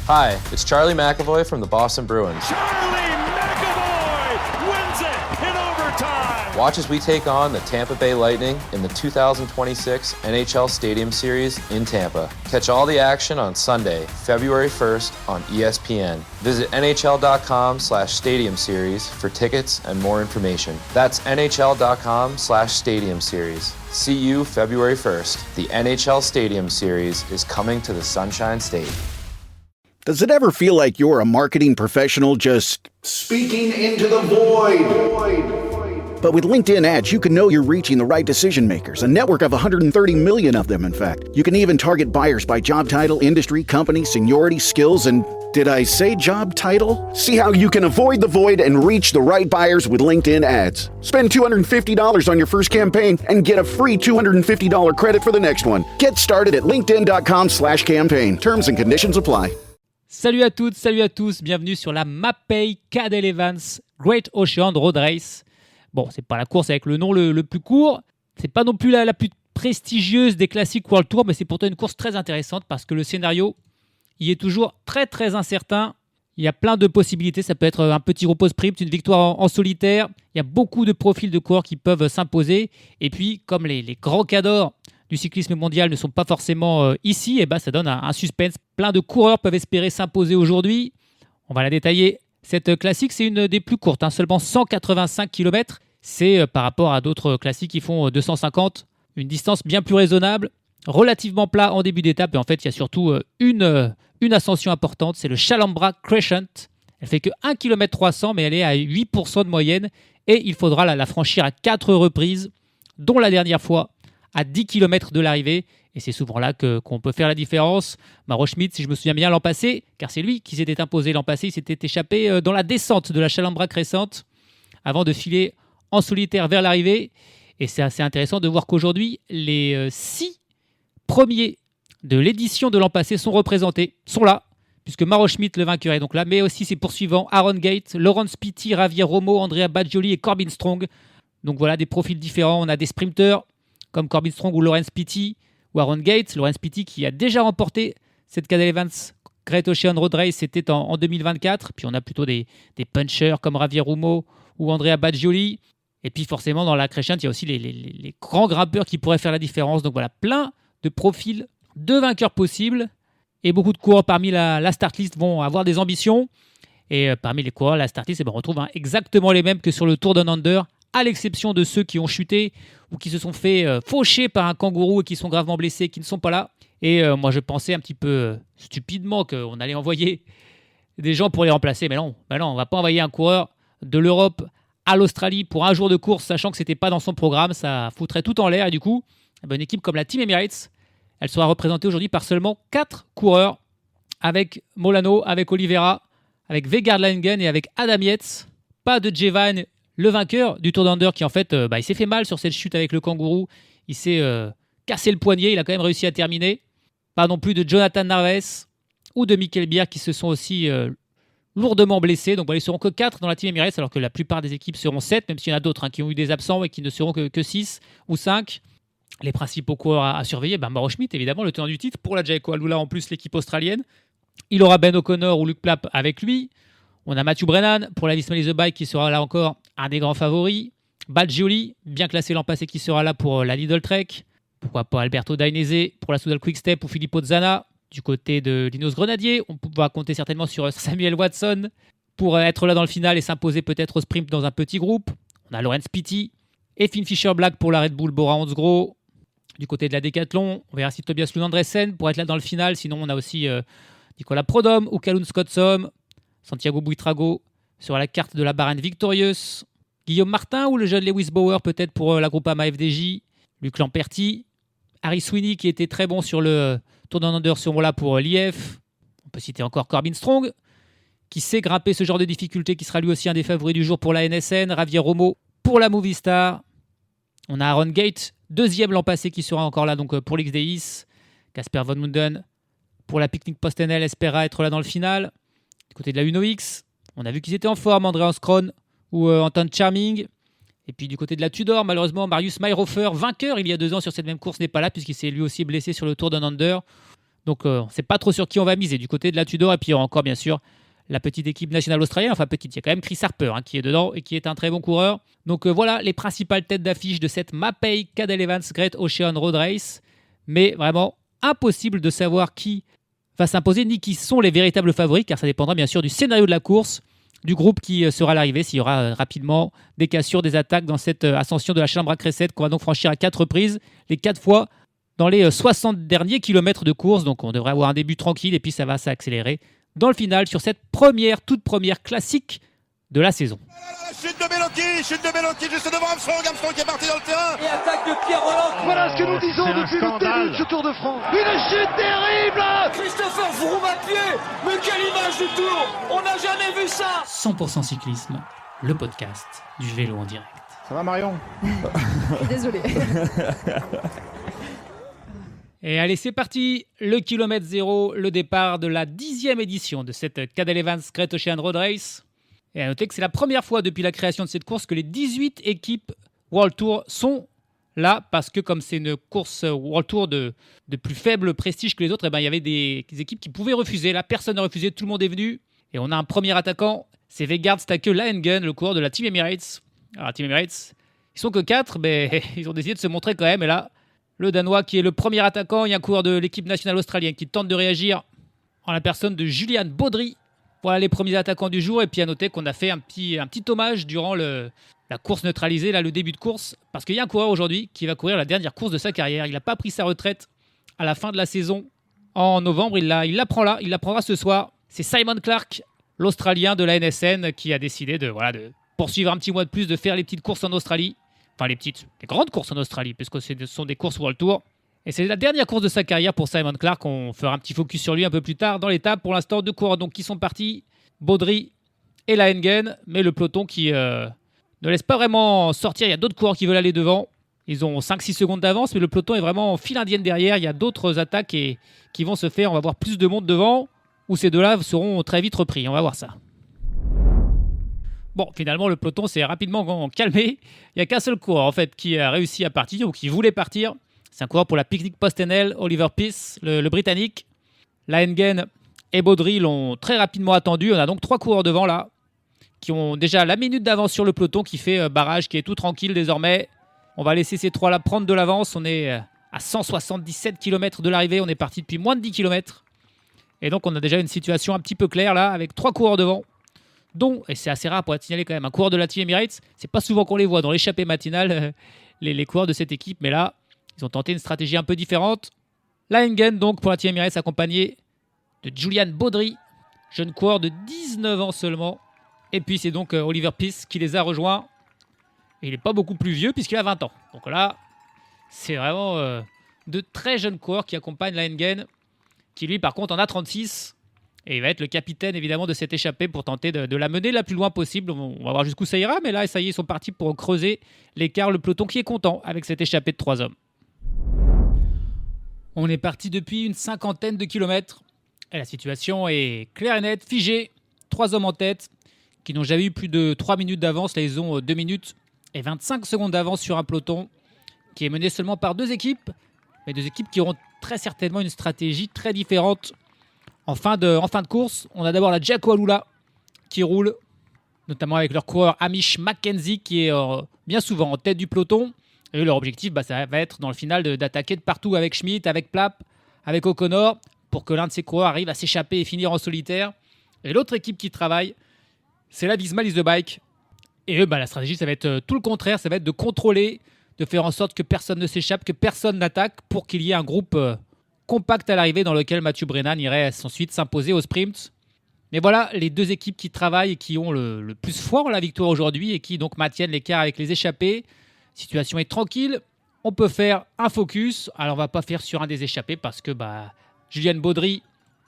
Hi, it's Charlie McAvoy from the Boston Bruins. Charlie McAvoy wins it in overtime! Watch as we take on the Tampa Bay Lightning in the 2026 NHL Stadium Series in Tampa. Catch all the action on Sunday, February 1st on ESPN. Visit NHL.com/Stadium Series for tickets and more information. That's NHL.com/Stadium Series. See you February 1st. The NHL Stadium Series is coming to the Sunshine State. Does it ever feel like you're a marketing professional just speaking into the void? But with LinkedIn ads, you can know you're reaching the right decision makers, a network of 130 million of them, in fact. You can even target buyers by job title, industry, company, seniority, skills, and did I say job title? See how you can avoid the void and reach the right buyers with LinkedIn ads. Spend $250 on your first campaign and get a free $250 credit for the next one. Get started at linkedin.com/campaign. Terms and conditions apply. Salut à toutes, salut à tous, bienvenue sur la Mapei Cadel Evans Great Ocean Road Race. Bon, c'est pas la course avec le nom le plus court, c'est pas non plus la plus prestigieuse des classiques World Tour, mais c'est pourtant une course très intéressante parce que le scénario y est toujours très très incertain. Il y a plein de possibilités, ça peut être un petit repos sprint, une victoire en solitaire. Il y a beaucoup de profils de coureurs qui peuvent s'imposer. Et puis, comme les grands cadors du cyclisme mondial ne sont pas forcément ici, et ça donne un suspense. Plein de coureurs peuvent espérer s'imposer aujourd'hui. On va la détailler. Cette classique, c'est une des plus courtes, seulement 185 km. C'est par rapport à d'autres classiques qui font 250, une distance bien plus raisonnable, relativement plat en début d'étape. Et en fait, il y a surtout une ascension importante, c'est le Shallambra Crescent. Elle fait que 1 km 300, mais elle est à 8% de moyenne. Et il faudra la franchir à 4 reprises, dont la dernière fois à 10 km de l'arrivée. Et c'est souvent là qu'on peut faire la différence. Mauro Schmid, si je me souviens bien l'an passé, car c'est lui qui s'était imposé l'an passé, il s'était échappé dans la descente de la Shallambra Crescent avant de filer en solitaire vers l'arrivée. Et c'est assez intéressant de voir qu'aujourd'hui, les 6 premiers de l'édition de l'an passé sont représentés, sont là, puisque Mauro Schmid, le vainqueur, est donc là, mais aussi ses poursuivants Aaron Gate, Laurence Pitty, Javier Romo, Andrea Baggioli et Corbin Strong. Donc voilà, des profils différents. On a des sprinteurs comme Corbin Strong ou Laurence Pitty, ou Aaron Gate. Laurence Pitty qui a déjà remporté cette Cadel Evans Great Ocean Road Race, c'était en 2024. Puis on a plutôt des punchers comme Javier Romo ou Andrea Baggioli. Et puis forcément, dans la Crescent, il y a aussi les grands grimpeurs qui pourraient faire la différence. Donc voilà, plein de profils de vainqueurs possibles. Et beaucoup de coureurs parmi la start list vont avoir des ambitions. Et parmi les coureurs, la start list, on retrouve exactement les mêmes que sur le Tour Down Under, à l'exception de ceux qui ont chuté ou qui se sont fait faucher par un kangourou et qui sont gravement blessés, qui ne sont pas là. Et moi, je pensais un petit peu stupidement qu'on allait envoyer des gens pour les remplacer. Mais non, on ne va pas envoyer un coureur de l'Europe à l'Australie pour un jour de course, sachant que ce n'était pas dans son programme. Ça foutrait tout en l'air. Et du coup, une équipe comme la Team Emirates, elle sera représentée aujourd'hui par seulement 4 coureurs, avec Molano, avec Oliveira, avec Vegard Langen et avec Adam Yates. Pas de Jevan, le vainqueur du Tour d'Under, qui en fait, il s'est fait mal sur cette chute avec le kangourou. Il s'est cassé le poignet, il a quand même réussi à terminer. Pas non plus de Jonathan Narvaez ou de Mikkel Bjerg qui se sont aussi lourdement blessés. Donc ils ne seront que 4 dans la Team Emirates, alors que la plupart des équipes seront 7, même s'il y en a d'autres qui ont eu des absents et qui ne seront que 6 ou 5. Les principaux coureurs à surveiller, Mauro Schmid, évidemment, le tenant du titre. Pour la Jayco Alula, en plus, l'équipe australienne. Il aura Ben O'Connor ou Luke Plapp avec lui. On a Matthew Brennan pour la Visma Lease the Bike qui sera là encore un des grands favoris. Baggioli, bien classé l'an passé, qui sera là pour la Lidl Trek. Pourquoi pas Alberto Dainese pour la Soudal Quick-Step ou Filippo Zana du côté de l'Ineos Grenadier. On va compter certainement sur Samuel Watson pour être là dans le final et s'imposer peut-être au sprint dans un petit groupe. On a Laurence Pitty et Finn Fischer-Black pour la Red Bull Bora Hansgrohe. Du côté de la Décathlon, on verra si Tobias Lund Andresen pour être là dans le final. Sinon, on a aussi Nicolas Prodhomme ou Kalun Scotsom. Santiago Buitrago sur la carte de la Bahrain Victorious. Guillaume Martin ou le jeune Lewis Bauer peut-être pour la Groupama FDJ. Luc Lamperti. Harry Sweeney qui était très bon sur le Tour Down Under seront là pour l'IF. On peut citer encore Corbin Strong qui sait grimper ce genre de difficultés, qui sera lui aussi un des favoris du jour pour la NSN. Javier Romo pour la Movistar. On a Aaron Gate, deuxième l'an passé, qui sera encore là donc pour l'XDIS. Casper Van Munden pour la Picnic Postenel espéra être là dans le final. Du côté de la UNOX, on a vu qu'ils étaient en forme, Andreas Kron ou Anton Charming. Et puis du côté de la Tudor, malheureusement, Marius Mayhofer, vainqueur il y a 2 ans sur cette même course, n'est pas là puisqu'il s'est lui aussi blessé sur le Tour Down Under. Donc on ne sait pas trop sur qui on va miser du côté de la Tudor. Et puis il y aura encore bien sûr la petite équipe nationale australienne. Enfin petite, il y a quand même Chris Harper qui est dedans et qui est un très bon coureur. Donc voilà les principales têtes d'affiche de cette Mapei Cadel Evans Great Ocean Road Race. Mais vraiment impossible de savoir qui va s'imposer ni qui sont les véritables favoris, car ça dépendra bien sûr du scénario de la course, du groupe qui sera à l'arrivée, s'il y aura rapidement des cassures, des attaques dans cette ascension de la Chalambra Crescent qu'on va donc franchir à 4 reprises, les 4 fois dans les 60 derniers kilomètres de course. Donc on devrait avoir un début tranquille et puis ça va s'accélérer dans le final sur cette toute première classique de la saison. Chute de Bellocchi juste devant Armstrong qui est parti dans le terrain. Et attaque de Pierre Rolland. Voilà ce que nous disons depuis le début de ce Tour de France. Une chute terrible. Christopher Froome à pied. Mais quelle image du Tour. On n'a jamais vu ça. 100% cyclisme, le podcast du vélo en direct. Ça va Marion? Désolé. Et allez, c'est parti, le kilomètre 0, le départ de la 10e édition de cette Cadel Evans Great Ocean Road Race. Et à noter que c'est la première fois depuis la création de cette course que les 18 équipes World Tour sont là, parce que comme c'est une course World Tour de plus faible prestige que les autres, il y avait des équipes qui pouvaient refuser. Là, personne n'a refusé, tout le monde est venu. Et on a un premier attaquant, c'est Vegard Stake Laengen, le coureur de la Team Emirates. Alors, Team Emirates, ils sont que 4, mais ils ont décidé de se montrer quand même. Et là, le Danois qui est le premier attaquant, il y a un coureur de l'équipe nationale australienne qui tente de réagir en la personne de Julian Baudry. Voilà les premiers attaquants du jour. Et puis à noter qu'on a fait un petit hommage durant la course neutralisée, là, le début de course. Parce qu'il y a un coureur aujourd'hui qui va courir la dernière course de sa carrière. Il n'a pas pris sa retraite à la fin de la saison en novembre. Il la prendra ce soir. C'est Simon Clarke, l'Australien de la NSN, qui a décidé de poursuivre un petit mois de plus, de faire les petites courses en Australie. Enfin, les grandes courses en Australie, puisque ce sont des courses World Tour. Et c'est la dernière course de sa carrière pour Simon Clarke. On fera un petit focus sur lui un peu plus tard dans l'étape. Pour l'instant, 2 coureurs donc, qui sont partis, Baudry et Laengen. Mais le peloton qui ne laisse pas vraiment sortir. Il y a d'autres coureurs qui veulent aller devant. Ils ont 5-6 secondes d'avance, mais le peloton est vraiment en file indienne derrière. Il y a d'autres attaques qui vont se faire. On va voir plus de monde devant, où ces deux-là seront très vite repris. On va voir ça. Bon, finalement, le peloton s'est rapidement calmé. Il n'y a qu'un seul coureur en fait, qui a réussi à partir ou qui voulait partir. C'est un coureur pour la Picnic Post-NL, Oliver Peace, le Britannique. Laengen et Baudry l'ont très rapidement attendu. On a donc 3 coureurs devant là, qui ont déjà la minute d'avance sur le peloton, qui fait barrage, qui est tout tranquille désormais. On va laisser ces 3-là prendre de l'avance. On est à 177 km de l'arrivée. On est parti depuis moins de 10 km. Et donc, on a déjà une situation un petit peu claire là, avec 3 coureurs devant. Dont, et c'est assez rare pour être signalé quand même, un coureur de la Team Emirates. C'est pas souvent qu'on les voit dans l'échappée matinale, les coureurs de cette équipe. Mais là, ils ont tenté une stratégie un peu différente. Laengen, donc, pour la Team Emirates, accompagné de Julian Baudry, jeune coureur de 19 ans seulement. Et puis, c'est donc Oliver Peace qui les a rejoints. Et il n'est pas beaucoup plus vieux puisqu'il a 20 ans. Donc là, c'est vraiment de très jeunes coureurs qui accompagnent Laengen, qui lui, par contre, en a 36. Et il va être le capitaine, évidemment, de cette échappée pour tenter de la mener la plus loin possible. On va voir jusqu'où ça ira. Mais là, ça y est, ils sont partis pour creuser l'écart. Le peloton qui est content avec cette échappée de 3 hommes. On est parti depuis une 50aine de kilomètres. Et la situation est claire et nette, figée. 3 hommes en tête qui n'ont jamais eu plus de 3 minutes d'avance. Là, ils ont 2 minutes et 25 secondes d'avance sur un peloton qui est mené seulement par 2 équipes. Mais 2 équipes qui auront très certainement une stratégie très différente. En fin de course, on a d'abord la Jacko Alula qui roule, notamment avec leur coureur Hamish Mackenzie qui est bien souvent en tête du peloton. Et leur objectif, ça va être dans le final d'attaquer de partout avec Schmidt, avec Plapp, avec O'Connor, pour que l'un de ces coureurs arrive à s'échapper et finir en solitaire. Et l'autre équipe qui travaille, c'est la Visma Lease the Bike. Et eux, la stratégie, ça va être tout le contraire, ça va être de contrôler, de faire en sorte que personne ne s'échappe, que personne n'attaque, pour qu'il y ait un groupe compact à l'arrivée dans lequel Mathieu Brennan irait ensuite s'imposer au sprint. Mais voilà les 2 équipes qui travaillent et qui ont le plus fort la victoire aujourd'hui et qui donc maintiennent l'écart avec les échappés. La situation est tranquille, on peut faire un focus. Alors on va pas faire sur un des échappés parce que Julian Baudry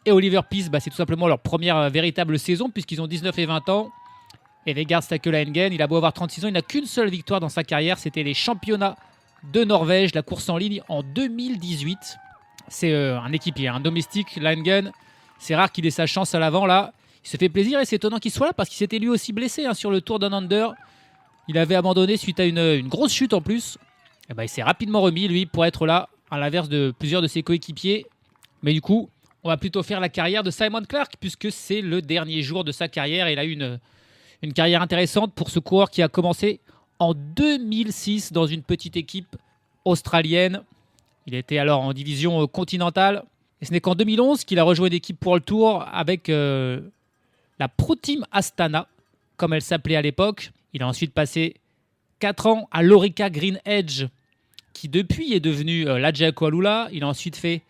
et Oliver Peace, c'est tout simplement leur première véritable saison puisqu'ils ont 19 et 20 ans. Et Vegard Stake Laengen, il a beau avoir 36 ans, il n'a qu'une seule victoire dans sa carrière, c'était les championnats de Norvège, la course en ligne en 2018. C'est un équipier, un domestique, Laengen. C'est rare qu'il ait sa chance à l'avant là. Il se fait plaisir et c'est étonnant qu'il soit là parce qu'il s'était lui aussi blessé sur le Tour Down Under. Il avait abandonné suite à une grosse chute en plus. Et il s'est rapidement remis lui pour être là, à l'inverse de plusieurs de ses coéquipiers. Mais du coup, on va plutôt faire la carrière de Simon Clark, puisque c'est le dernier jour de sa carrière. Il a eu une carrière intéressante pour ce coureur qui a commencé en 2006 dans une petite équipe australienne. Il était alors en division continentale. Et ce n'est qu'en 2011 qu'il a rejoint une équipe pour le Tour avec la Pro Team Astana, comme elle s'appelait à l'époque. Il a ensuite passé 4 ans à l'Orica Green Edge, qui depuis est devenu la Jayco Alula. Il a ensuite fait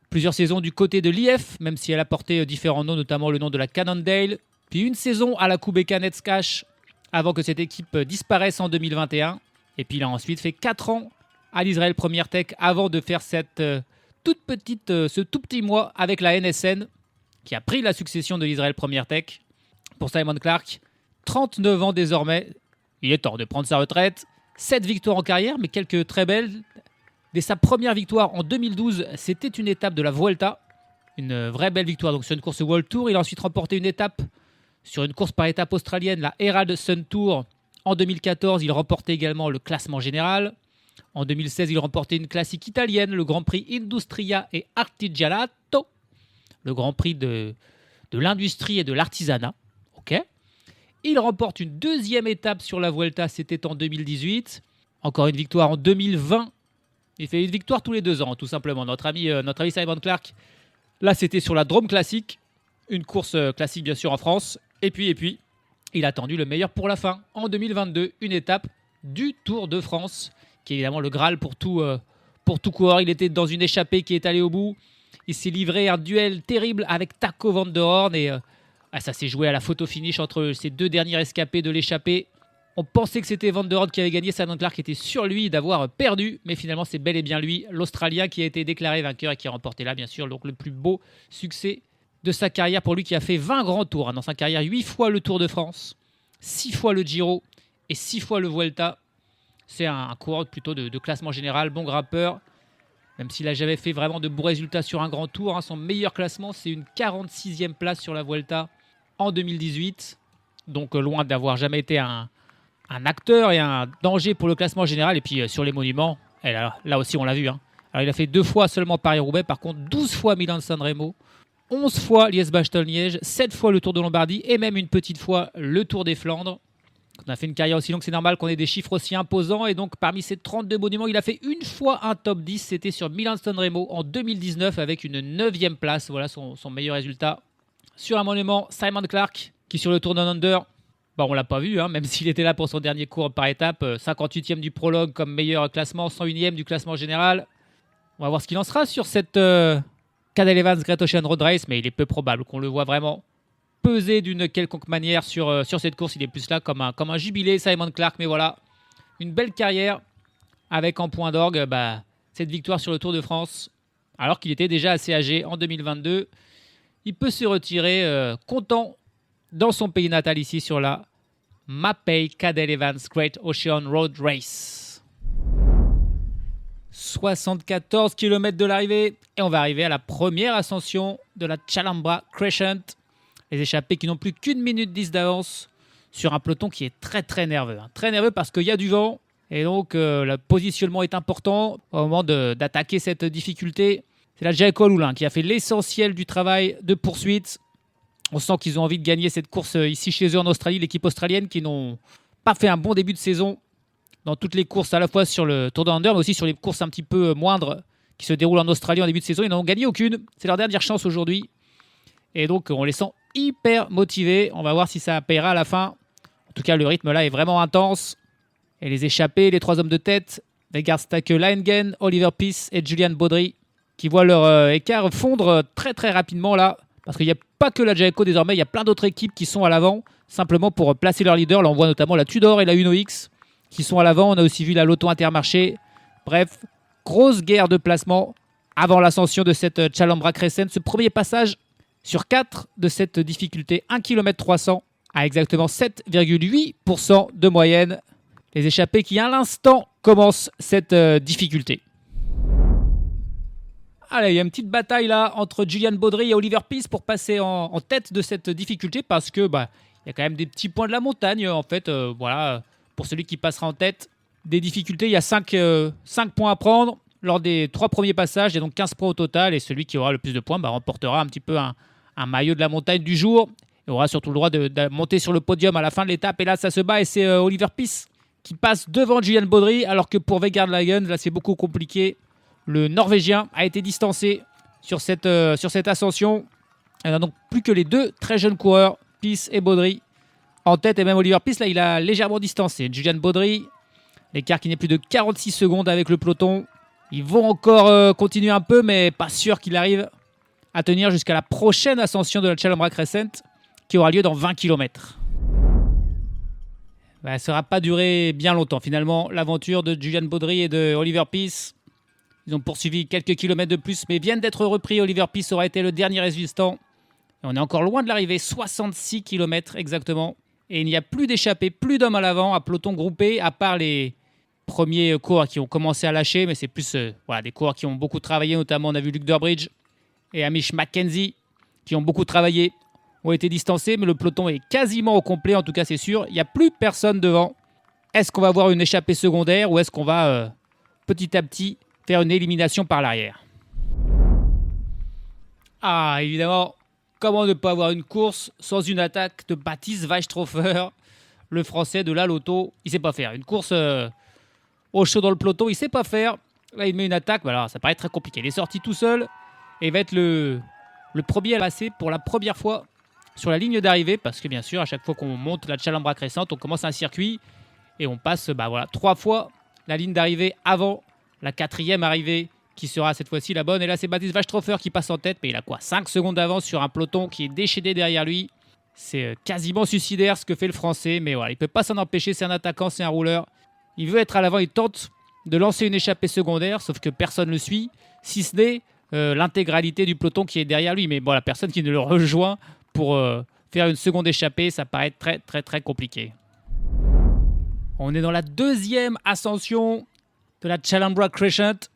plusieurs saisons du côté de l'IF, même si elle a porté différents noms, notamment le nom de la Cannondale. Puis une saison à la Kubeka Netscash, avant que cette équipe disparaisse en 2021. Et puis il a ensuite fait 4 ans à l'Israël Premier Tech avant de faire ce tout petit mois avec la NSN qui a pris la succession de l'Israël Premier Tech. Pour Simon Clark, 39 ans désormais, il est temps de prendre sa retraite. 7 victoires en carrière, mais quelques très belles. Dès sa première victoire en 2012, c'était une étape de la Vuelta. Une vraie belle victoire donc sur une course World Tour. Il a ensuite remporté une étape sur une course par étape australienne, la Herald Sun Tour. En 2014, il remportait également le classement général. En 2016, il remportait une classique italienne, le Grand Prix Industria et Artigianato, le Grand Prix de l'industrie et de l'artisanat. Okay. Il remporte une deuxième étape sur la Vuelta, c'était en 2018. Encore une victoire en 2020. Il fait une victoire tous les 2 ans, tout simplement. Notre ami Simon Clark, là, c'était sur la Drôme Classique, une course classique, bien sûr, en France. Et puis, il a attendu le meilleur pour la fin. En 2022, une étape du Tour de France, qui est évidemment le Graal pour tout coureur. Il était dans une échappée qui est allée au bout. Il s'est livré un duel terrible avec Taco van der Horn. Et ça s'est joué à la photo finish entre ces 2 derniers rescapés de l'échappée. On pensait que c'était Van der Horn qui avait gagné. Simon Clark était sur lui d'avoir perdu. Mais finalement, c'est bel et bien lui, l'Australien, qui a été déclaré vainqueur et qui a remporté là, bien sûr, donc le plus beau succès de sa carrière pour lui, qui a fait 20 grands tours dans sa carrière. 8 fois le Tour de France, 6 fois le Giro et 6 fois le Vuelta. C'est un coureur plutôt de classement général, bon grimpeur. Même s'il n'a jamais fait vraiment de beaux résultats sur un grand tour. Son meilleur classement, c'est une 46e place sur la Vuelta en 2018. Donc loin d'avoir jamais été un acteur et un danger pour le classement général. Et puis sur les monuments, là aussi on l'a vu. Alors il a fait 2 fois seulement Paris-Roubaix. Par contre 12 fois Milan-San Remo, 11 fois Liège-Bastogne-Liège, 7 fois le Tour de Lombardie et même une petite fois le Tour des Flandres. On a fait une carrière aussi longue, c'est normal qu'on ait des chiffres aussi imposants. Et donc, parmi ces 32 monuments, il a fait une fois un top 10. C'était sur Milan-San Remo en 2019 avec une 9e place. Voilà son meilleur résultat. Sur un monument, Simon Clark, qui sur le Tour Down Under, on ne l'a pas vu, même s'il était là pour son dernier cours par étape. 58e du prologue comme meilleur classement, 101e du classement général. On va voir ce qu'il en sera sur cette Cadel Evans Great Ocean Road Race. Mais il est peu probable qu'on le voit vraiment peser d'une quelconque manière sur cette course. Il est plus là comme un jubilé, Simon Clark. Mais voilà, une belle carrière avec en point d'orgue cette victoire sur le Tour de France, alors qu'il était déjà assez âgé en 2022. Il peut se retirer content dans son pays natal ici sur la Mapei Cadel Evans Great Ocean Road Race. 74 km de l'arrivée et on va arriver à la première ascension de la Chalambra Crescent. Les échappés qui n'ont plus qu'1 minute 10 d'avance sur un peloton qui est très très nerveux. Très nerveux parce qu'il y a du vent et donc le positionnement est important au moment d'attaquer cette difficulté. C'est la Jayco Alula qui a fait l'essentiel du travail de poursuite. On sent qu'ils ont envie de gagner cette course ici chez eux en Australie. L'équipe australienne qui n'ont pas fait un bon début de saison dans toutes les courses, à la fois sur le Tour Down Under mais aussi sur les courses un petit peu moindres qui se déroulent en Australie en début de saison. Ils n'en ont gagné aucune. C'est leur dernière chance aujourd'hui. Et donc on les sent hyper motivés. On va voir si ça payera à la fin. En tout cas, le rythme là est vraiment intense. Et les échappés, les 3 hommes de tête, Vegard Stake Laengen, Oliver Peace et Julian Baudry, qui voient leur écart fondre très très rapidement là. Parce qu'il n'y a pas que la Jayco désormais, il y a plein d'autres équipes qui sont à l'avant, simplement pour placer leur leader. Là on voit notamment la Tudor et la Uno X qui sont à l'avant. On a aussi vu la Lotto Intermarché. Bref, grosse guerre de placement avant l'ascension de cette Chalambra Crescent. Ce premier passage sur 4 de cette difficulté, 1 km 300 à exactement 7,8% de moyenne. Les échappés qui à l'instant commencent cette difficulté. Allez, il y a une petite bataille là entre Julian Baudry et Oliver Peace pour passer en tête de cette difficulté parce que il y a quand même des petits points de la montagne en fait. Voilà, pour celui qui passera en tête des difficultés, il y a 5 points à prendre. lors des 3 premiers passages. Il y a donc 15 points au total et celui qui aura le plus de points remportera un petit peu un maillot de la montagne du jour et aura surtout le droit de monter sur le podium à la fin de l'étape. Et là, ça se bat et c'est Oliver Pies qui passe devant Julian Baudry, alors que pour Vegard Lagen, là, c'est beaucoup compliqué. Le Norvégien a été distancé sur cette ascension. Il n'y a donc plus que les 2 très jeunes coureurs, Pies et Baudry, en tête. Et même Oliver Pies, là, il a légèrement distancé Julian Baudry. L'écart qui n'est plus de 46 secondes avec le peloton. Ils vont encore continuer un peu, mais pas sûr qu'il arrive à tenir jusqu'à la prochaine ascension de la Chalambra Crescent, qui aura lieu dans 20 km. Ça ne sera pas duré bien longtemps. Finalement, l'aventure de Julian Baudry et de Oliver Pies. Ils ont poursuivi quelques kilomètres de plus, mais viennent d'être repris. Oliver Pies aura été le dernier résistant. Et on est encore loin de l'arrivée, 66 km exactement. Et il n'y a plus d'échappés, plus d'hommes à l'avant, à peloton groupé, à part les premiers coureurs qui ont commencé à lâcher. Mais c'est plus des coureurs qui ont beaucoup travaillé. Notamment, on a vu Luke Durbridge et Hamish Mackenzie, qui ont beaucoup travaillé, ont été distancés. Mais le peloton est quasiment au complet, en tout cas c'est sûr. Il n'y a plus personne devant. Est-ce qu'on va avoir une échappée secondaire ou est-ce qu'on va petit à petit faire une élimination par l'arrière? Ah, évidemment, comment ne pas avoir une course sans une attaque de Baptiste Weistrofer, le français de la Lotto. Il ne sait pas faire. Une course au chaud dans le peloton, il ne sait pas faire. Là, il met une attaque. Voilà, ça paraît très compliqué. Il est sorti tout seul et il va être le premier à passer pour la première fois sur la ligne d'arrivée. Parce que bien sûr, à chaque fois qu'on monte la Chalambra Crescent, on commence un circuit et on passe 3 fois la ligne d'arrivée avant la 4e arrivée, qui sera cette fois-ci la bonne. Et là, c'est Baptiste Weistrofer qui passe en tête, mais il a 5 secondes d'avance sur un peloton qui est déchaîné derrière lui. C'est quasiment suicidaire ce que fait le Français, mais voilà, il ne peut pas s'en empêcher. C'est un attaquant, c'est un rouleur. Il veut être à l'avant, il tente de lancer une échappée secondaire, sauf que personne ne le suit, si ce n'est l'intégralité du peloton qui est derrière lui. Mais bon, la personne qui ne le rejoint pour faire une seconde échappée, ça paraît très, très, très compliqué. On est dans la 2e ascension de la Chalambra Crescent.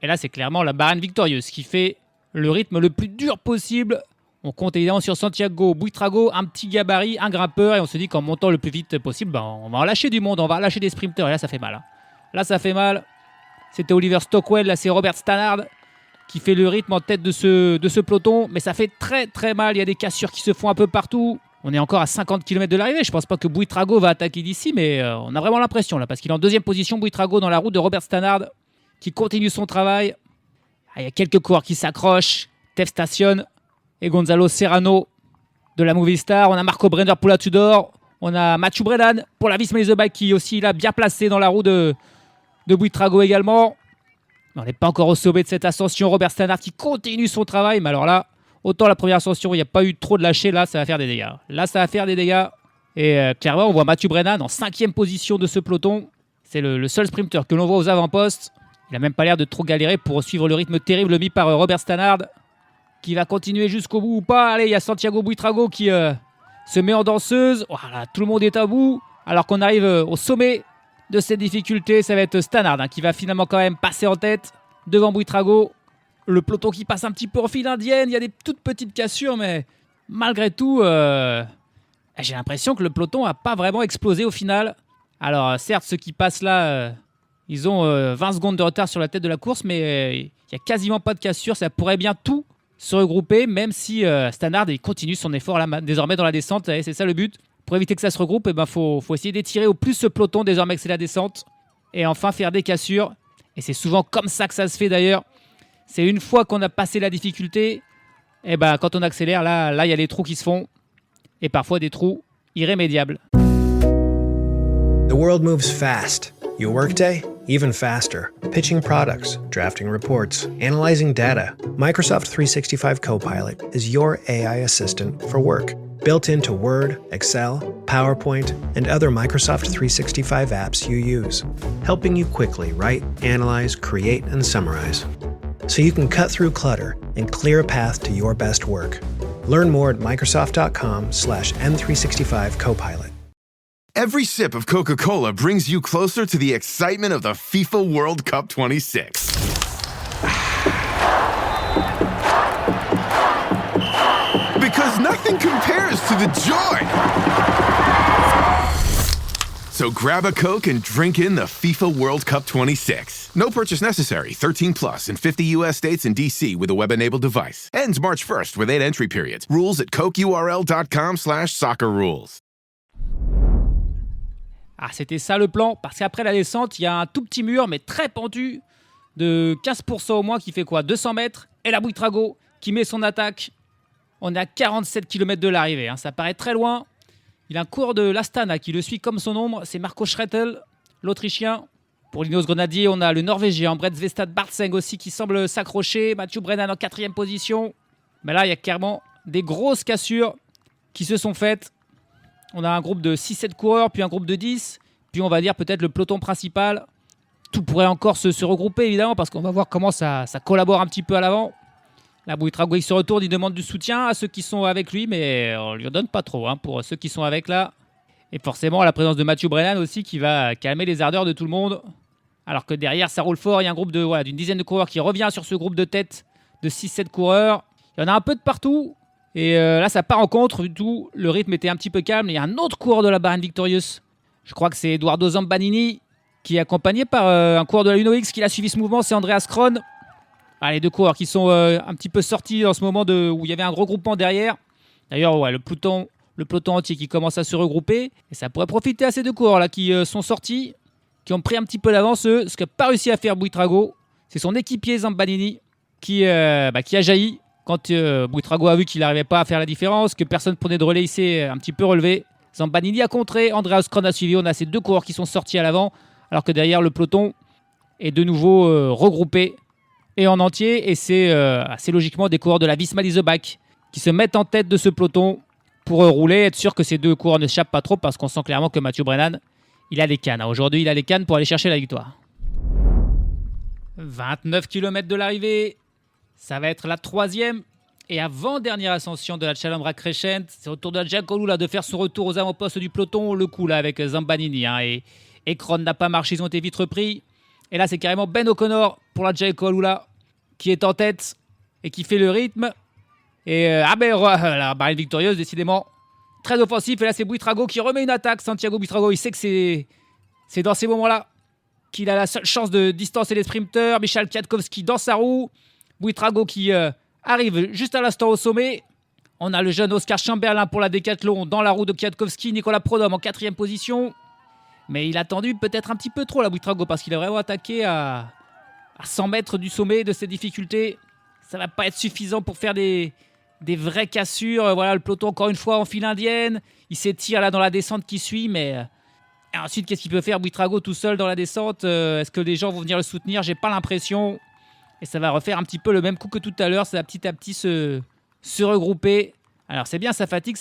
Et là, c'est clairement la Bahrain victorieuse qui fait le rythme le plus dur possible. On compte évidemment sur Santiago Buitrago, un petit gabarit, un grimpeur. Et on se dit qu'en montant le plus vite possible, on va en lâcher du monde, on va en lâcher des sprinteurs. Et là, ça fait mal. Là, ça fait mal. C'était Oliver Stockwell, là, c'est Robert Stannard qui fait le rythme en tête de ce peloton. Mais ça fait très, très mal. Il y a des cassures qui se font un peu partout. On est encore à 50 km de l'arrivée. Je ne pense pas que Buitrago va attaquer d'ici, mais on a vraiment l'impression, là, parce qu'il est en 2e position, Buitrago, dans la route de Robert Stannard, qui continue son travail. Il y a quelques coureurs qui s'accrochent. Tev Station et Gonzalo Serrano de la Movistar. On a Marco Brenner pour la Tudor. On a Mathieu Brennan pour la Visma Lease Bike qui est aussi là, bien placé dans la roue de Buitrago également. On n'est pas encore au sommet de cette ascension. Robert Stannard qui continue son travail. Mais alors là, autant la première ascension, il n'y a pas eu trop de lâcher. Là, ça va faire des dégâts. Et clairement, on voit Mathieu Brennan en 5e position de ce peloton. C'est le seul sprinter que l'on voit aux avant-postes. Il n'a même pas l'air de trop galérer pour suivre le rythme terrible mis par Robert Stannard, qui va continuer jusqu'au bout ou pas. Allez, il y a Santiago Buitrago qui se met en danseuse. Voilà, tout le monde est à bout. Alors qu'on arrive au sommet de cette difficulté, ça va être Stannard qui va finalement quand même passer en tête devant Buitrago. Le peloton qui passe un petit peu en file indienne. Il y a des toutes petites cassures, mais malgré tout, j'ai l'impression que le peloton n'a pas vraiment explosé au final. Alors certes, ceux qui passent là... ils ont 20 secondes de retard sur la tête de la course, mais il n'y a quasiment pas de cassure. Ça pourrait bien tout se regrouper, même si Stannard continue son effort là, désormais dans la descente. Et c'est ça le but. Pour éviter que ça se regroupe, faut essayer d'étirer au plus ce peloton désormais que c'est la descente. Et enfin faire des cassures. Et c'est souvent comme ça que ça se fait d'ailleurs. C'est une fois qu'on a passé la difficulté, et quand on accélère, là, il y a des trous qui se font. Et parfois des trous irrémédiables. The world moves fast. Your workday, even faster. Pitching products, drafting reports, analyzing data. Microsoft 365 Copilot is your AI assistant for work. Built into Word, Excel, PowerPoint, and other Microsoft 365 apps you use. Helping you quickly write, analyze, create, and summarize. So you can cut through clutter and clear a path to your best work. Learn more at Microsoft.com/M365 Copilot. Every sip of Coca-Cola brings you closer to the excitement of the FIFA World Cup 26. Because nothing compares to the joy. So So grab a Coke and drink in the FIFA World Cup 26. No purchase necessary. 18 plus in 50 U.S. states and D.C. with a web-enabled device. Ends March 1st with 8 entry periods. Rules at cokeurl.com/soccerrules. Ah, c'était ça le plan, parce qu'après la descente, il y a un tout petit mur, mais très pentu, de 15% au moins, qui fait quoi, 200 mètres, et la Buitrago qui met son attaque. On est à 47 km de l'arrivée, hein. Ça paraît très loin. Il a un coureur de l'Astana qui le suit comme son ombre, c'est Marco Schrettel, l'Autrichien. Pour l'Ineos Grenadier, on a le Norvégien Brett Svestad Bartseng aussi qui semble s'accrocher. Mathieu Brennan en 4e position. Mais là, il y a clairement des grosses cassures qui se sont faites. On a un groupe de 6-7 coureurs, puis un groupe de 10. Puis on va dire peut-être le peloton principal. Tout pourrait encore se regrouper évidemment parce qu'on va voir comment ça collabore un petit peu à l'avant. La Buitrago se retourne, il demande du soutien à ceux qui sont avec lui, mais on lui en donne pas trop hein, pour ceux qui sont avec là. Et forcément, la présence de Mathieu Brennan aussi qui va calmer les ardeurs de tout le monde. Alors que derrière, ça roule fort. Il y a un groupe d'une dizaine de coureurs qui revient sur ce groupe de tête de 6-7 coureurs. Il y en a un peu de partout. Et là, ça part en contre du tout. Le rythme était un petit peu calme. Il y a un autre coureur de la Bahrain Victorious. Je crois que c'est Edoardo Zambanini qui est accompagné par un coureur de la Uno X qui l'a suivi ce mouvement. C'est Andreas Kron. Ah, les deux coureurs qui sont un petit peu sortis dans ce moment où il y avait un gros groupement derrière. D'ailleurs, ouais, le peloton entier qui commence à se regrouper. Et ça pourrait profiter à ces deux coureurs là qui sont sortis, qui ont pris un petit peu d'avance. Ce qu'a pas réussi à faire Buitrago, c'est son équipier Zambanini qui a jailli quand Buitrago a vu qu'il n'arrivait pas à faire la différence, que personne prenait de relais. Il s'est un petit peu relevé. Zambanini a contré, Andreas Kron a suivi. On a ces deux coureurs qui sont sortis à l'avant, alors que derrière le peloton est de nouveau regroupé et en entier. Et c'est assez logiquement des coureurs de la Visma Leaseback qui se mettent en tête de ce peloton pour rouler, être sûr que ces deux coureurs ne s'échappent pas trop, parce qu'on sent clairement que Mathieu Brennan, il a les cannes. Aujourd'hui, il a les cannes pour aller chercher la victoire. 29 km de l'arrivée, ça va être la 3e et avant-dernière ascension de la Chalambra Crescent. C'est au tour de Giacomo là de faire son retour aux avant-postes du peloton. Le coup là avec Zambanini hein, et Kron n'a pas marché, ils ont été vite repris. Et là, c'est carrément Ben O'Connor pour la Giacomo là qui est en tête et qui fait le rythme. Et la Bahrain Victorieuse, décidément, très offensif. Et là, c'est Buitrago qui remet une attaque. Santiago Buitrago, il sait que c'est dans ces moments-là qu'il a la seule chance de distancer les sprinteurs. Michal Kwiatkowski dans sa roue. Buitrago qui arrive juste à l'instant au sommet. On a le jeune Oscar Chamberlain pour la Décathlon dans la roue de Kwiatkowski. Nicolas Prodhomme en 4e position. Mais il a attendu peut-être un petit peu trop, la Buitrago, parce qu'il a vraiment attaqué à 100 mètres du sommet de ses difficultés. Ça va pas être suffisant pour faire des vraies cassures. Voilà, le peloton encore une fois en file indienne. Il s'étire là dans la descente qui suit, mais ensuite qu'est-ce qu'il peut faire Buitrago tout seul dans la descente? Est-ce que les gens vont venir le soutenir? J'ai pas l'impression. Et ça va refaire un petit peu le même coup que tout à l'heure. Ça va petit à petit se regrouper. Alors c'est bien, ça fatigue,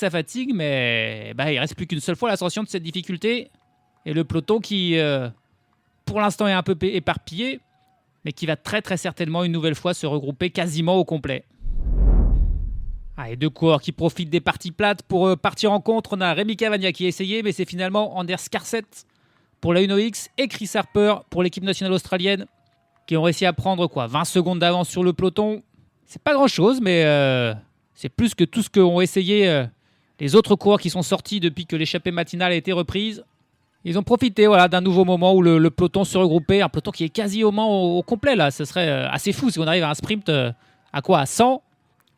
mais il reste plus qu'une seule fois l'ascension de cette difficulté. Et le peloton qui, pour l'instant, est un peu éparpillé, mais qui va très très certainement une nouvelle fois se regrouper quasiment au complet. Et deux coureurs qui profitent des parties plates pour partir en contre. On a Rémi Cavagna qui a essayé, mais c'est finalement Anders Skarset pour la Uno X et Chris Harper pour l'équipe nationale australienne qui ont réussi à prendre 20 secondes d'avance sur le peloton. C'est pas grand chose, mais c'est plus que tout ce qu'ont essayé les autres coureurs qui sont sortis depuis que l'échappée matinale a été reprise. Ils ont profité d'un nouveau moment où le peloton se regroupait, un peloton qui est quasiment au complet là. Ce serait assez fou si on arrive à un sprint à 100.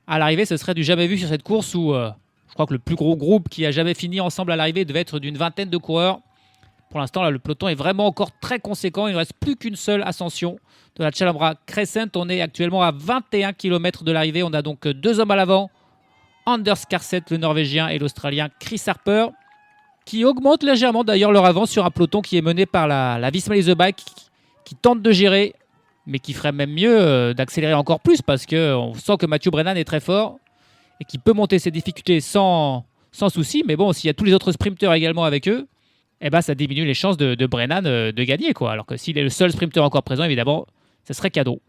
À l'arrivée, ce serait du jamais vu sur cette course où je crois que le plus gros groupe qui a jamais fini ensemble à l'arrivée devait être d'une 20aine de coureurs. Pour l'instant, là, le peloton est vraiment encore très conséquent. Il ne reste plus qu'une seule ascension de la Chalambra Crescent. On est actuellement à 21 km de l'arrivée. On a donc deux hommes à l'avant. Anders Skarset, le Norvégien, et l'Australien Chris Harper, qui augmentent légèrement d'ailleurs leur avance sur un peloton qui est mené par la Visma Leaseback, qui tente de gérer, mais qui ferait même mieux d'accélérer encore plus, parce qu'on sent que Mathieu Brennan est très fort et qui peut monter ses difficultés sans souci. Mais bon, s'il y a tous les autres sprinteurs également avec eux, ça diminue les chances de Brennan de gagner, quoi. Alors que s'il est le seul sprinter encore présent, évidemment, ça serait cadeau.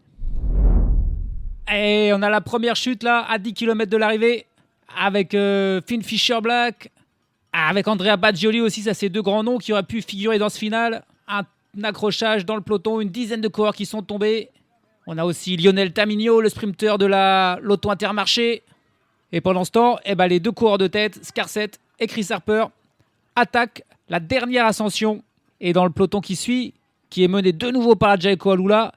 Et on a la première chute là, à 10 km de l'arrivée, avec Finn Fischer-Black, avec Andrea Baggioli aussi. Ça, c'est deux grands noms qui auraient pu figurer dans ce final. Un accrochage dans le peloton, une dizaine de coureurs qui sont tombés. On a aussi Lionel Tamigno, le sprinter de la Lotto Intermarché. Et pendant ce temps, les deux coureurs de tête, Skarset et Chris Harper, attaquent la dernière ascension Et dans le peloton qui suit, qui est mené de nouveau par Jaeko Alula,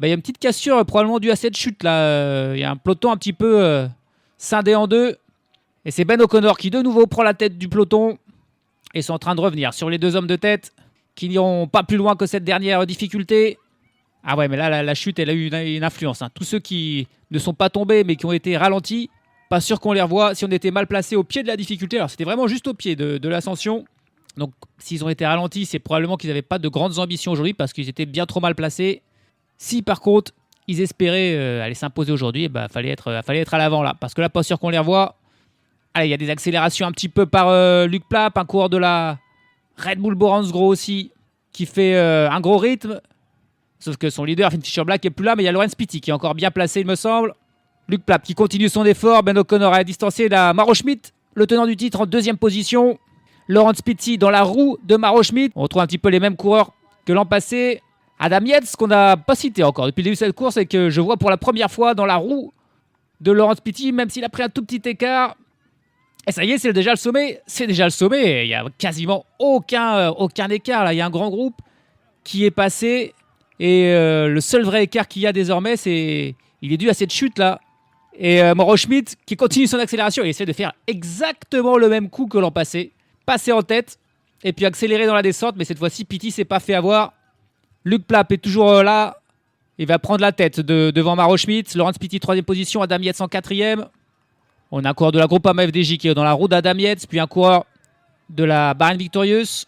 il y a une petite cassure probablement due à cette chute là. Il y a un peloton un petit peu scindé en deux. Et c'est Ben O'Connor qui de nouveau prend la tête du peloton. Et sont en train de revenir sur les deux hommes de tête qui n'iront pas plus loin que cette dernière difficulté. Ah ouais, mais là, la chute, elle a eu une influence. Tous ceux qui ne sont pas tombés mais qui ont été ralentis, pas sûr qu'on les revoie. Si on était mal placé au pied de la difficulté, alors c'était vraiment juste au pied de l'ascension. Donc s'ils ont été ralentis, c'est probablement qu'ils n'avaient pas de grandes ambitions aujourd'hui parce qu'ils étaient bien trop mal placés. Si par contre, ils espéraient aller s'imposer aujourd'hui, fallait être à l'avant là. Parce que là, pas sûr qu'on les revoie. Allez, il y a des accélérations un petit peu par Luc Plapp, un coureur de la Red Bull Boransgro aussi, qui fait un gros rythme. Sauf que son leader, Finn Fisher Black, n'est plus là, mais il y a Laurens Pitty qui est encore bien placé, il me semble. Luc Plapp qui continue son effort. Ben O'Connor a distancé la Maro Schmidt, le tenant du titre en deuxième position. Laurens Pitty dans la roue de Maro Schmidt. On retrouve un petit peu les mêmes coureurs que l'an passé. Adam Yates, qu'on n'a pas cité encore depuis le début de cette course et que je vois pour la première fois dans la roue de Laurens Pitty, même s'il a pris un tout petit écart. Et ça y est, c'est déjà le sommet. C'est déjà le sommet. Il n'y a quasiment aucun écart. Là. Il y a un grand groupe qui est passé. Et le seul vrai écart qu'il y a désormais, il est dû à cette chute-là. Et Maro Schmidt qui continue son accélération. Il essaie de faire exactement le même coup que l'an passé. Passer en tête et puis accélérer dans la descente. Mais cette fois-ci, Pitty s'est pas fait avoir. Luc Plapp est toujours là. Il va prendre la tête devant Maro Schmidt. Laurens Pitty, 3e position. Adam Yates en 4e. On a un coureur de la Groupama FDJ qui est dans la roue d'Adam Yates. Puis un coureur de la Bahrain Victorious.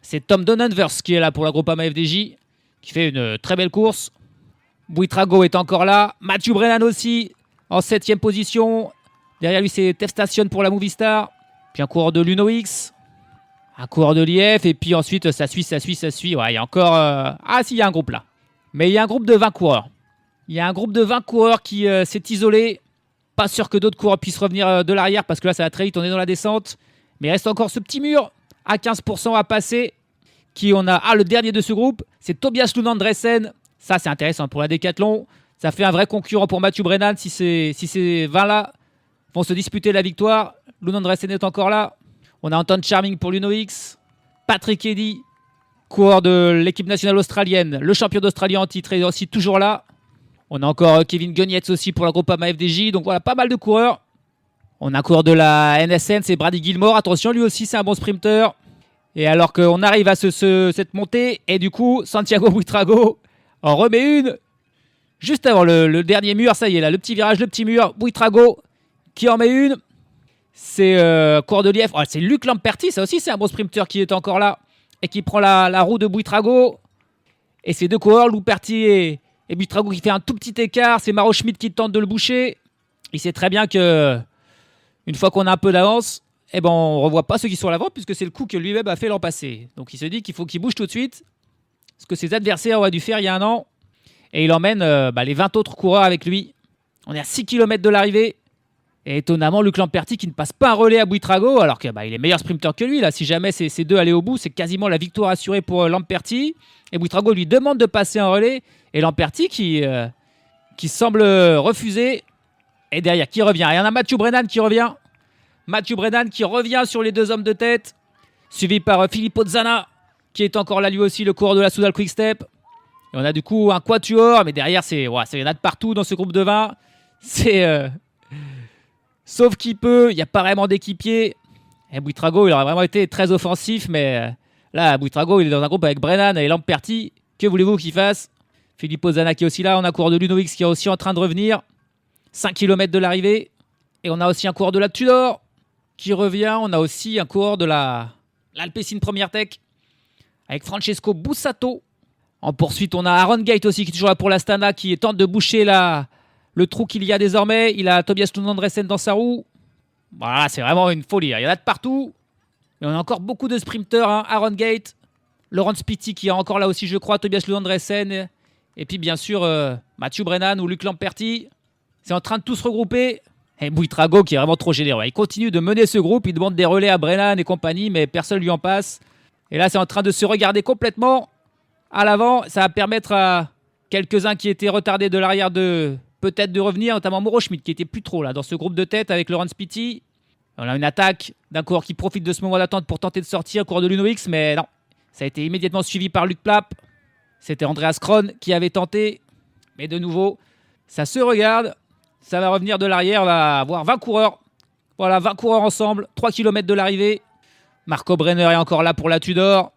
C'est Tom Donenverse qui est là pour la Groupama FDJ. Qui fait une très belle course. Buitrago est encore là. Mathieu Brennan aussi en 7e position. Derrière lui, c'est Tev Station pour la Movistar. Puis un coureur de l'Uno-X. Un coureur de l'IF. Et puis ensuite, ça suit. Ouais, il y a encore... Ah si, il y a un groupe là. Mais il y a un groupe de 20 coureurs. Il y a un groupe de 20 coureurs qui s'est isolé. Pas sûr que d'autres coureurs puissent revenir de l'arrière parce que là, ça va très vite. On est dans la descente. Mais il reste encore ce petit mur à 15% à passer. Qui on a le dernier de ce groupe, c'est Tobias Lund Andresen. Ça, c'est intéressant pour la Décathlon. Ça fait un vrai concurrent pour Mathieu Brennan si ces 20-là vont se disputer la victoire. Lund Andresen est encore là. On a Anton Charming pour l'Uno-X. Patrick Eddy, coureur de l'équipe nationale australienne. Le champion d'Australie en titre est aussi toujours là. On a encore Kevin Gugnetz aussi pour la Groupama FDJ. Donc voilà, pas mal de coureurs. On a un coureur de la NSN, c'est Brady Gilmore. Attention, lui aussi, c'est un bon sprinter. Et alors qu'on arrive à cette montée, et du coup, Santiago Buitrago en remet une. Juste avant le dernier mur, ça y est, là, le petit virage, le petit mur, Buitrago qui en met une. C'est coureur de l'IF. Oh, c'est Luc Lamperti, ça aussi, c'est un bon sprinter qui est encore là et qui prend la roue de Buitrago. Et ces deux coureurs, Lamperti et Buitrago qui fait un tout petit écart. C'est Maro Schmidt qui tente de le boucher. Il sait très bien que une fois qu'on a un peu d'avance, on ne revoit pas ceux qui sont à l'avant puisque c'est le coup que lui-même a fait l'an passé. Donc il se dit qu'il faut qu'il bouge tout de suite. Ce que ses adversaires auraient dû faire il y a un an. Et il emmène les 20 autres coureurs avec lui. On est à 6 km de l'arrivée. Et étonnamment, Luc Lamperti qui ne passe pas un relais à Buitrago alors qu'il est meilleur sprinter que lui. Là, si jamais ces deux allaient au bout, c'est quasiment la victoire assurée pour Lamperti. Et Buitrago lui demande de passer un relais. Et Lamperti qui semble refuser. Et derrière, qui revient? Il y en a Mathieu Brennan qui revient. Mathieu Brennan qui revient sur les deux hommes de tête. Suivi par Filippo Zana qui est encore là lui aussi, le coureur de la Soudal Quick-Step. Et on a du coup un quatuor. Mais derrière, il y en a de partout dans ce groupe de 20. C'est... Sauf qu'il peut, il n'y a pas vraiment d'équipier. Et Buitrago, il aurait vraiment été très offensif. Mais là, Buitrago, il est dans un groupe avec Brennan et Lamperti. Que voulez-vous qu'il fasse? Filippo Zana qui est aussi là. On a un coureur de l'Uno-X qui est aussi en train de revenir. 5 km de l'arrivée. Et on a aussi un coureur de la Tudor qui revient. On a aussi un coureur de l'Alpecin Première Tech avec Francesco Bussato. En poursuite, on a Aaron Gate aussi qui est toujours là pour l'Astana qui tente de boucher le trou qu'il y a désormais. Il a Tobias Lund Andresen dans sa roue. Voilà, c'est vraiment une folie. Il y en a de partout. Et on a encore beaucoup de sprinteurs. Aaron Gate, Laurens Pitty qui est encore là aussi, je crois. Tobias Lund Andresen. Et puis, bien sûr, Mathieu Brennan ou Luc Lamperti. C'est en train de tous se regrouper. Et Buitrago qui est vraiment trop généreux. Il continue de mener ce groupe. Il demande des relais à Brennan et compagnie, mais personne lui en passe. Et là, c'est en train de se regarder complètement à l'avant. Ça va permettre à quelques-uns qui étaient retardés de l'arrière peut-être de revenir, notamment Maro Schmidt qui était plus trop là dans ce groupe de tête avec Laurens Pitty. On a une attaque d'un coureur qui profite de ce moment d'attente pour tenter de sortir, coureur de l'Uno-X, mais non. Ça a été immédiatement suivi par Luc Plapp. C'était Andreas Kron qui avait tenté. Mais de nouveau, ça se regarde. Ça va revenir de l'arrière. On va avoir 20 coureurs. Voilà, 20 coureurs ensemble. 3 km de l'arrivée. Marco Brenner est encore là pour la Tudor.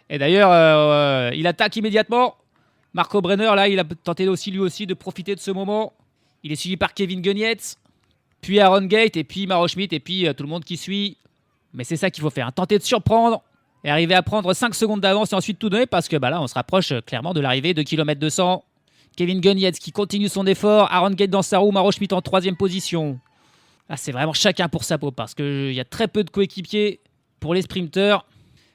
Et d'ailleurs, il attaque immédiatement. Marco Brenner, là, il a tenté aussi, lui aussi, de profiter de ce moment. Il est suivi par Kevin Guenietz, puis Aaron Gate, et puis Maro Schmidt, et puis tout le monde qui suit. Mais c'est ça qu'il faut faire, tenter de surprendre et arriver à prendre 5 secondes d'avance et ensuite tout donner, parce que là, on se rapproche clairement de l'arrivée, 2 km 200. Kevin Guenietz qui continue son effort. Aaron Gate dans sa roue, Maro Schmidt en 3e position. Là, c'est vraiment chacun pour sa peau, parce qu'il y a très peu de coéquipiers pour les sprinteurs.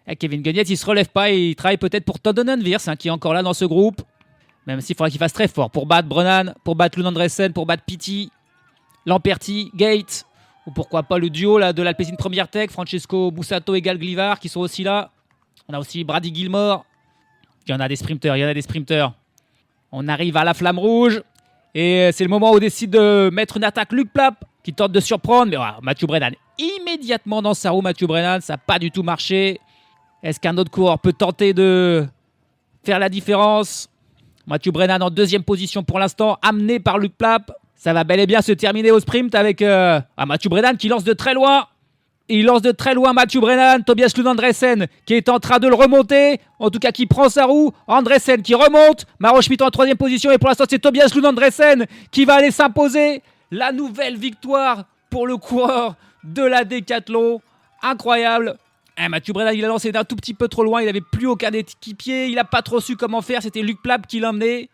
Et Kevin Guenietz, il se relève pas et il travaille peut-être pour Todd Donenwirs, qui est encore là dans ce groupe. Même s'il faudra qu'il fasse très fort pour battre Brennan, pour battre Lund Andresen, pour battre Pitti, Lamperti, Gate, ou pourquoi pas le duo là, de l'Alpecin Première Tech, Francesco Bussato et Gal Glivar qui sont aussi là. On a aussi Brady Gilmore. Il y en a des sprinteurs. On arrive à la flamme rouge. Et c'est le moment où on décide de mettre une attaque. Luc Plapp qui tente de surprendre. Mais voilà, Mathieu Brennan immédiatement dans sa roue. Mathieu Brennan, ça n'a pas du tout marché. Est-ce qu'un autre coureur peut tenter de faire la différence? Mathieu Brennan en 2e position pour l'instant, amené par Luc Plapp. Ça va bel et bien se terminer au sprint avec Mathieu Brennan qui lance de très loin. Il lance de très loin Mathieu Brennan. Tobias Lund Andresen qui est en train de le remonter. En tout cas qui prend sa roue. Andresen qui remonte. Maro Schmidt en 3e position. Et pour l'instant c'est Tobias Lund Andresen qui va aller s'imposer. La nouvelle victoire pour le coureur de la Décathlon. Incroyable. Mathieu Brennan, il a lancé d'un tout petit peu trop loin. Il n'avait plus aucun équipier. Il n'a pas trop su comment faire. C'était Luc Plapp qui l'emmenait.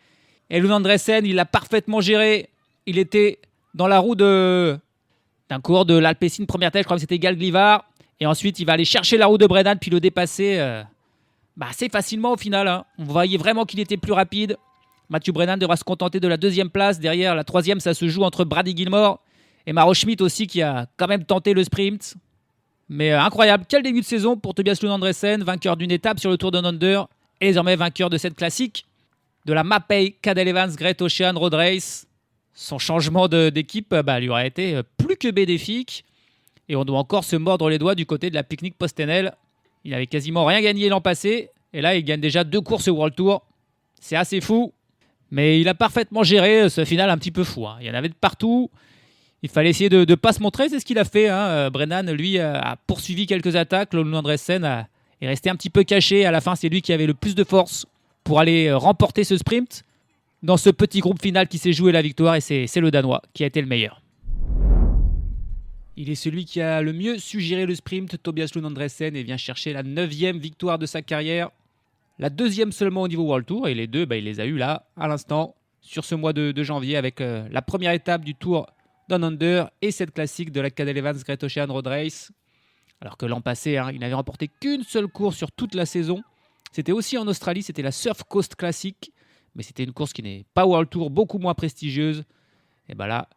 Et Lund Andresen, il l'a parfaitement géré. Il était dans la roue d'un coureur de l'Alpecin Première Tech. Je crois que c'était Gal Glivar. Et ensuite, il va aller chercher la roue de Brennan puis le dépasser assez facilement au final. On voyait vraiment qu'il était plus rapide. Mathieu Brennan devra se contenter de la 2e place. Derrière, la 3e, ça se joue entre Brady Gilmore et Maro Schmidt aussi qui a quand même tenté le sprint. Mais incroyable, quel début de saison pour Tobias Lund Andresen, vainqueur d'une étape sur le Tour Down Under et désormais vainqueur de cette classique de la Mapei Cadel Evans Great Ocean Road Race. Son changement d'équipe lui aurait été plus que bénéfique et on doit encore se mordre les doigts du côté de la Picnic Postenel. Il n'avait quasiment rien gagné l'an passé et là il gagne déjà 2 courses au World Tour. C'est assez fou, mais il a parfaitement géré ce final un petit peu fou. Il y en avait de partout. Il fallait essayer de ne pas se montrer, c'est ce qu'il a fait. Brennan, lui, a poursuivi quelques attaques. Lund Andresen est resté un petit peu caché. À la fin, c'est lui qui avait le plus de force pour aller remporter ce sprint dans ce petit groupe final qui s'est joué la victoire. Et c'est le Danois qui a été le meilleur. Il est celui qui a le mieux su gérer le sprint, Tobias Lund Andresen, et vient chercher la 9e victoire de sa carrière. La 2e seulement au niveau World Tour. Et les deux, il les a eu là, à l'instant, sur ce mois de janvier, avec la première étape du Tour Down Under et cette classique de la Cadel Evans Great Ocean Road Race. Alors que l'an passé, il n'avait remporté qu'une seule course sur toute la saison. C'était aussi en Australie, c'était la Surf Coast Classic. Mais c'était une course qui n'est pas World Tour, beaucoup moins prestigieuse. Et là,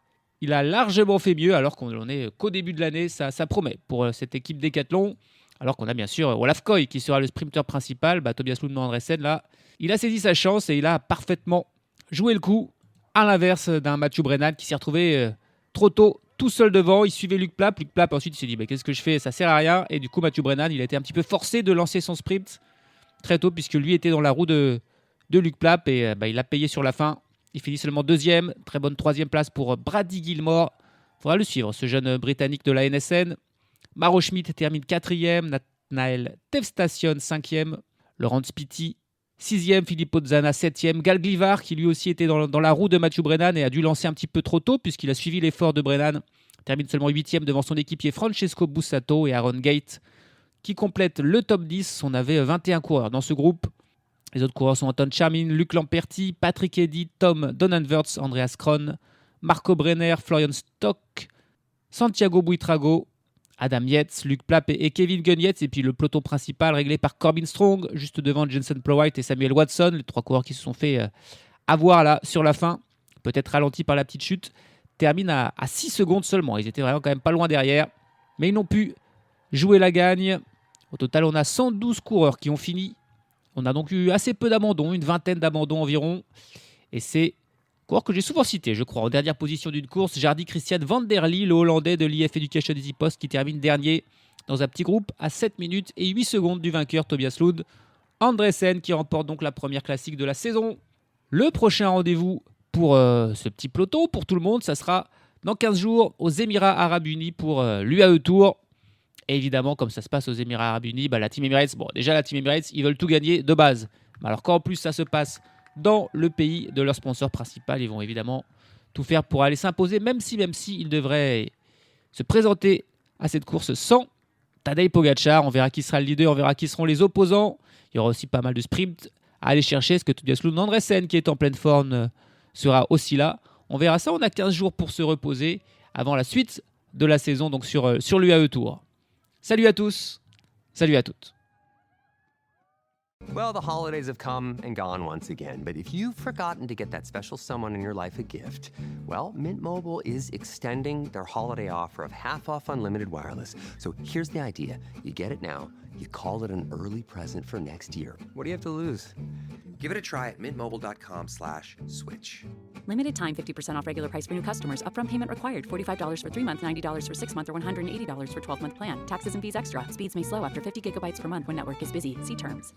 il a largement fait mieux alors qu'on n'en est qu'au début de l'année. Ça promet pour cette équipe Décathlon. Alors qu'on a bien sûr Olaf Koy qui sera le sprinter principal. Tobias Lund Andresen, là, il a saisi sa chance et il a parfaitement joué le coup. À l'inverse d'un Mathieu Brennan qui s'est retrouvé trop tôt, tout seul devant. Il suivait Luc Plapp. Luc Plapp, ensuite, il s'est dit qu'est-ce que je fais? Ça sert à rien. Et du coup, Mathieu Brennan, il a été un petit peu forcé de lancer son sprint très tôt puisque lui était dans la roue de Luc Plapp et il a payé sur la fin. Il finit seulement 2e. Très bonne 3e place pour Brady Gilmore. Il faudra le suivre, ce jeune Britannique de la NSN. Maro Schmidt termine 4e. Nathanael Tevstation 5e. Laurent Spiti 6e, Filippo Zana 7e, Gal Glivar qui lui aussi était dans la roue de Mathieu Brennan et a dû lancer un petit peu trop tôt puisqu'il a suivi l'effort de Brennan. Termine seulement 8e devant son équipier Francesco Bussato et Aaron Gate qui complète le top 10. On avait 21 coureurs dans ce groupe. Les autres coureurs sont Anton Charmin, Luc Lamperti, Patrick Eddy, Tom Donenwerts, Andreas Kron, Marco Brenner, Florian Stock, Santiago Buitrago, Adam Yates, Luc Plapp et Kevin Guenietz. Et puis le peloton principal réglé par Corbin Strong, juste devant Jensen Plowright et Samuel Watson. Les 3 coureurs qui se sont fait avoir là sur la fin, peut-être ralentis par la petite chute, terminent à 6 secondes seulement. Ils étaient vraiment quand même pas loin derrière, mais ils n'ont pu jouer la gagne. Au total, on a 112 coureurs qui ont fini. On a donc eu assez peu d'abandons, une vingtaine d'abandons environ. Et c'est coureur que j'ai souvent cité, je crois, en dernière position d'une course, Jardy Christian van der Lee, le Hollandais de l'IF Education Easy Post, qui termine dernier dans un petit groupe à 7 minutes et 8 secondes du vainqueur Tobias Lund Andresen qui remporte donc la première classique de la saison. Le prochain rendez-vous pour ce petit peloton, pour tout le monde, ça sera dans 15 jours aux Émirats Arabes Unis pour l'UAE Tour. Et évidemment, comme ça se passe aux Émirats Arabes Unis, la Team Emirates, la Team Emirates, ils veulent tout gagner de base. Mais alors qu'en plus ça se passe dans le pays de leur sponsor principal, ils vont évidemment tout faire pour aller s'imposer, même si ils devraient se présenter à cette course sans Tadej Pogačar. On verra qui sera le leader, on verra qui seront les opposants. Il y aura aussi pas mal de sprints à aller chercher. Est-ce que Tobias Lund Andresen, qui est en pleine forme, sera aussi là? On verra ça. On a 15 jours pour se reposer avant la suite de la saison, donc sur l'UAE Tour. Salut à tous, salut à toutes. Well, the holidays have come and gone once again, but if you've forgotten to get that special someone in your life a gift, well, Mint Mobile is extending their holiday offer of half off unlimited wireless. So here's the idea. You get it now, you call it an early present for next year. What do you have to lose? Give it a try at mintmobile.com/switch. Limited time 50% off regular price for new customers. Upfront payment required. $45 for 3 months, $90 for 6 months, or $180 for 12-month plan. Taxes and fees extra. Speeds may slow after 50 gigabytes per month when network is busy. See terms.